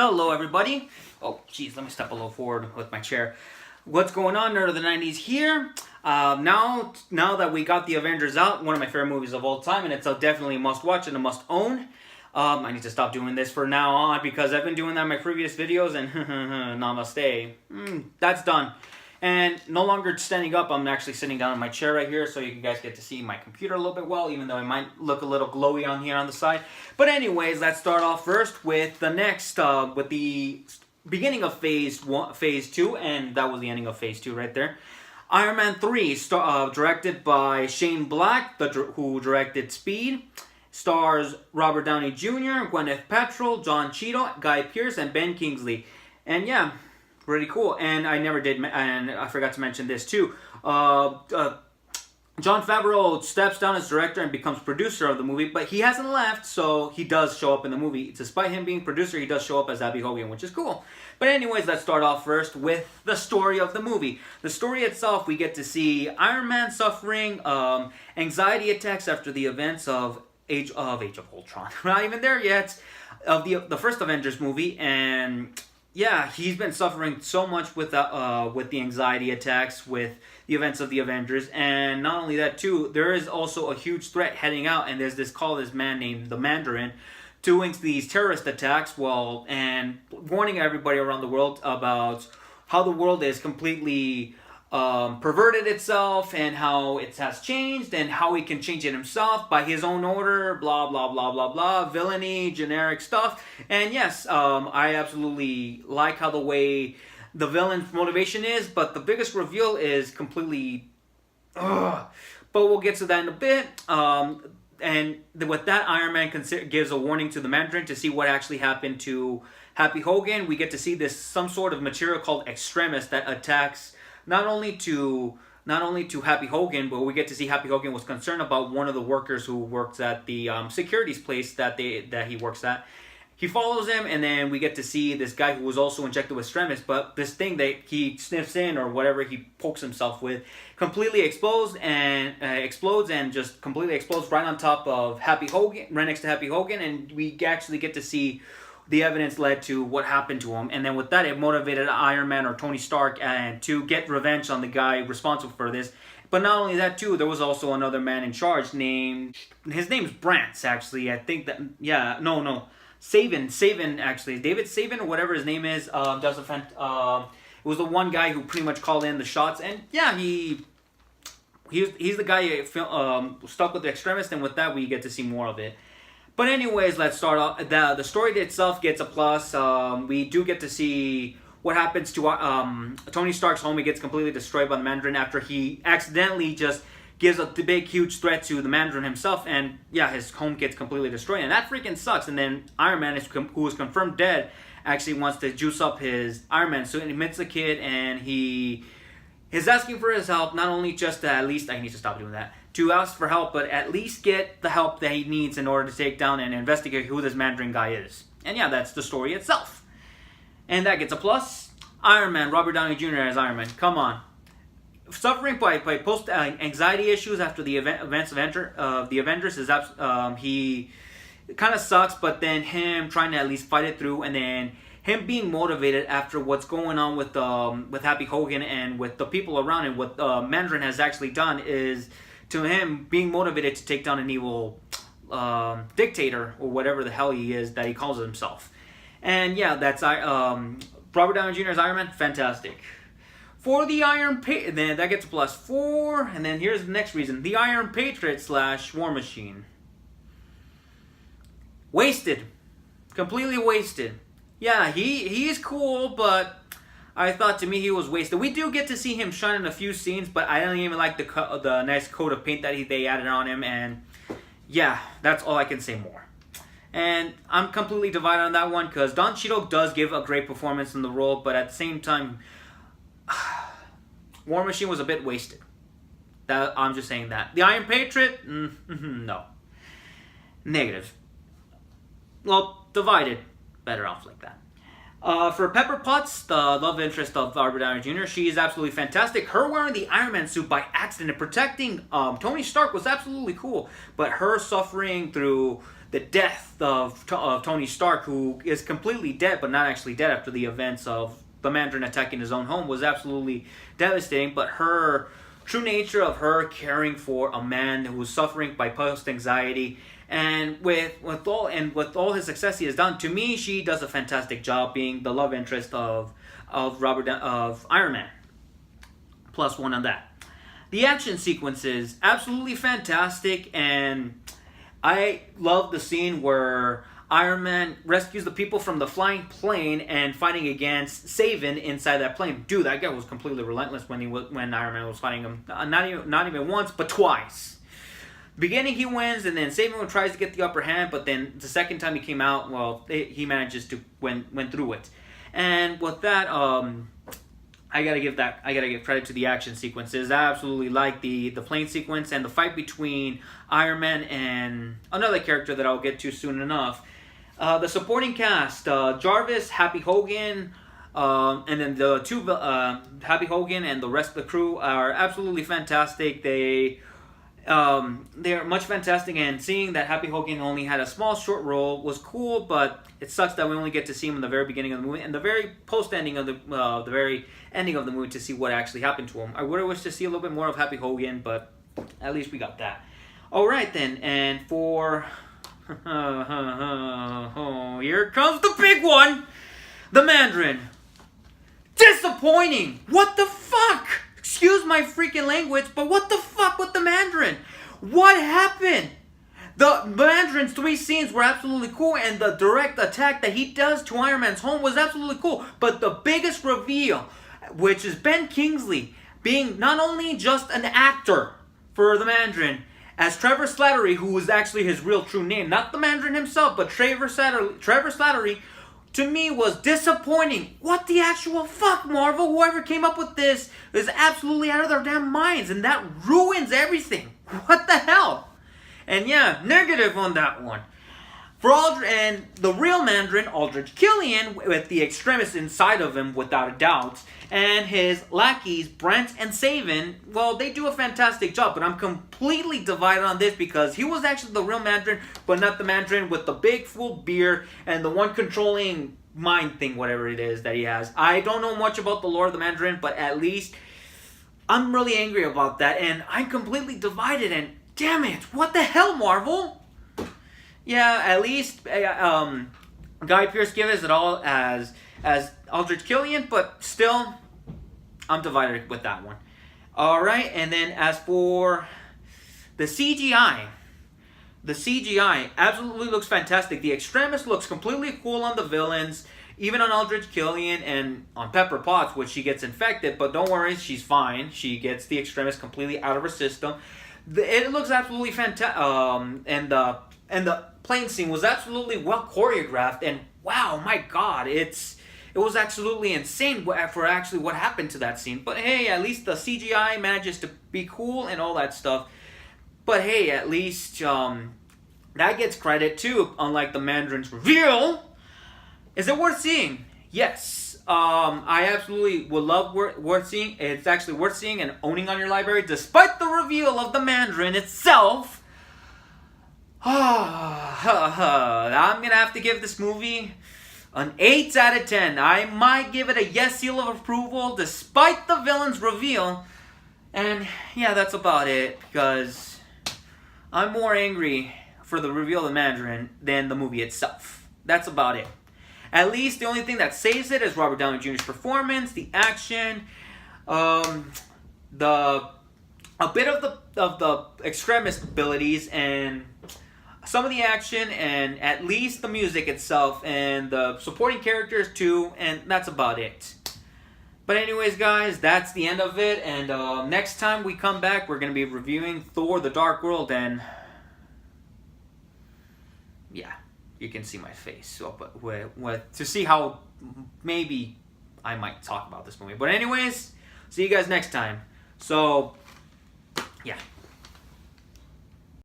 Hello everybody. Oh geez, let me step a little forward with my chair. What's going on, Nerd of the 90s here? Now that we got the Avengers out, one of my favorite movies of all time, and it's definitely a must watch and a must own. I need to stop doing this from now on because I've been doing that in my previous videos and namaste. That's done. And no longer standing up, I'm actually sitting down in my chair right here so you guys get to see my computer a little bit well, even though it might look a little glowy on here on the side. But anyways, let's start off first with the next, with the beginning of Phase 2, and that was the ending of Phase 2 right there. Iron Man 3, directed by Shane Black, who directed Speed. Stars Robert Downey Jr., Gwyneth Paltrow, John Cheadle, Guy Pearce, and Ben Kingsley. And yeah, pretty cool. And I forgot to mention this too. Jon Favreau steps down as director and becomes producer of the movie, but he hasn't left, so he does show up in the movie. Despite him being producer, he does show up as Happy Hogan, which is cool. But anyways, let's start off first with the story of the movie. The story itself, we get to see Iron Man suffering anxiety attacks after the events of Age of Ultron. We're not even there yet. Of the first Avengers movie, and yeah, he's been suffering so much with the anxiety attacks with the events of the Avengers, and not only that too, there is also a huge threat heading out, and there's this man named the Mandarin doing these terrorist attacks, and warning everybody around the world about how the world is completely perverted itself and how it has changed and how he can change it himself by his own order, blah blah blah blah blah, villainy, generic stuff. And yes, I absolutely like how the way the villain's motivation is, but the biggest reveal is completely but we'll get to that in a bit. And with that, Iron Man gives a warning to the Mandarin to see what actually happened to Happy Hogan. We get to see some sort of material called Extremis that attacks not only to Happy Hogan, but we get to see Happy Hogan was concerned about one of the workers who works at the securities place that he works at. He follows him, and then we get to see this guy who was also injected with Extremis, but this thing that he sniffs in or whatever he pokes himself with completely explodes and just completely explodes right on top of Happy Hogan, right next to Happy Hogan, and we actually get to see the evidence led to what happened to him. And then with that, it motivated Iron Man or Tony Stark to get revenge on the guy responsible for this. But not only that too, there was also another man in charge his name's Brantz, actually. I think that, Savin, actually. David Savin or whatever his name is, it was the one guy who pretty much called in the shots. And yeah, he's the guy stuck with the extremist, and with that, we get to see more of it. But anyways, let's start off. The story itself gets a plus. We do get to see what happens to Tony Stark's home. He gets completely destroyed by the Mandarin after he accidentally just gives a big, huge threat to the Mandarin himself. And yeah, his home gets completely destroyed. And that freaking sucks. And then Iron Man, who is confirmed dead, actually wants to juice up his Iron Man suit. And he meets the kid, and he is asking for his help, not only just to, at least, I need to stop doing that, to ask for help, but at least get the help that he needs in order to take down and investigate who this Mandarin guy is. And yeah, that's the story itself. And that gets a plus. Iron Man, Robert Downey Jr. as Iron Man. Come on. Suffering by post-anxiety issues after the events of the Avengers is he kind of sucks, but then him trying to at least fight it through, and then him being motivated after what's going on with Happy Hogan and with the people around him, what Mandarin has actually done is to him being motivated to take down an evil dictator or whatever the hell he is that he calls himself. And yeah, that's Robert Downey Jr. as Iron Man, fantastic. For the then that gets a plus 4, and then here's the next reason: the Iron Patriot / War Machine. Wasted, completely wasted. Yeah, he is cool, but I thought to me he was wasted. We do get to see him shine in a few scenes, but I don't even like the nice coat of paint that they added on him, and yeah, that's all I can say more. And I'm completely divided on that one because Don Cheadle does give a great performance in the role, but at the same time, War Machine was a bit wasted. I'm just saying that. The Iron Patriot, no. Negative. Well, divided. Better off like that. For Pepper Potts, the love interest of Robert Downey Jr., she is absolutely fantastic. Her wearing the Iron Man suit by accident and protecting Tony Stark was absolutely cool. But her suffering through the death of Tony Stark, who is completely dead, but not actually dead after the events of the Mandarin attacking his own home, was absolutely devastating. But her true nature of her caring for a man who was suffering by post-anxiety, and with all his success he has done, to me, she does a fantastic job being the love interest of Iron Man. +1 on that. The action sequences absolutely fantastic, and I love the scene where Iron Man rescues the people from the flying plane and fighting against Savin inside that plane. Dude, that guy was completely relentless when Iron Man was fighting him. Not even once, but twice. Beginning he wins, and then Savin tries to get the upper hand, but then the second time he came out, well, he manages to went through it. And with that, I gotta give credit to the action sequences. I absolutely like the plane sequence and the fight between Iron Man and another character that I'll get to soon enough. The supporting cast: Jarvis, Happy Hogan, and then the two Happy Hogan and the rest of the crew are absolutely fantastic. They're much fantastic, and seeing that Happy Hogan only had a small short role was cool, but it sucks that we only get to see him in the very beginning of the movie and the very ending of the movie to see what actually happened to him. I would have wished to see a little bit more of Happy Hogan, but at least we got that. Alright then, and for here comes the big one, the Mandarin. Disappointing! What the fuck? Excuse my freaking language, but what the fuck with the Mandarin? What happened? The Mandarin's 3 scenes were absolutely cool, and the direct attack that he does to Iron Man's home was absolutely cool. But the biggest reveal, which is Ben Kingsley being not only just an actor for the Mandarin, as Trevor Slattery, who was actually his real true name, not the Mandarin himself, but Trevor Slattery, to me was disappointing. What the actual fuck, Marvel? Whoever came up with this is absolutely out of their damn minds, and that ruins everything. What the hell? And yeah, negative on that one. For and the real Mandarin, Aldrich Killian, with the extremists inside of him, without a doubt, and his lackeys, Brent and Savin, well, they do a fantastic job, but I'm completely divided on this because he was actually the real Mandarin, but not the Mandarin with the big full beard and the one controlling mind thing, whatever it is that he has. I don't know much about the lore of the Mandarin, but at least I'm really angry about that, and I'm completely divided, and damn it, what the hell, Marvel? Yeah, at least Guy Pearce gives it all as Aldrich Killian, but still, I'm divided with that one. Alright, and then as for the CGI absolutely looks fantastic. The Extremis looks completely cool on the villains, even on Aldrich Killian and on Pepper Potts, which she gets infected, but don't worry, she's fine. She gets the Extremis completely out of her system. It looks absolutely fantastic, and the plane scene was absolutely well choreographed, and wow, my god, it was absolutely insane for actually what happened to that scene. But hey, at least the CGI manages to be cool and all that stuff. But hey, at least that gets credit too, unlike the Mandarin's reveal. Is it worth seeing? Yes. I absolutely would love worth seeing. It's actually worth seeing and owning on your library, despite the reveal of the Mandarin itself. I'm gonna have to give this movie an 8 out of 10. I might give it a yes seal of approval, despite the villain's reveal. And yeah, that's about it, because I'm more angry for the reveal of the Mandarin than the movie itself. That's about it. At least the only thing that saves it is Robert Downey Jr.'s performance, the action, a bit of the extremist abilities, and some of the action, and at least the music itself, and the supporting characters too, and that's about it. But anyways, guys, that's the end of it, and next time we come back, we're going to be reviewing Thor: The Dark World, and yeah, you can see my face, so, but to see how maybe I might talk about this movie. But anyways, see you guys next time. So, yeah.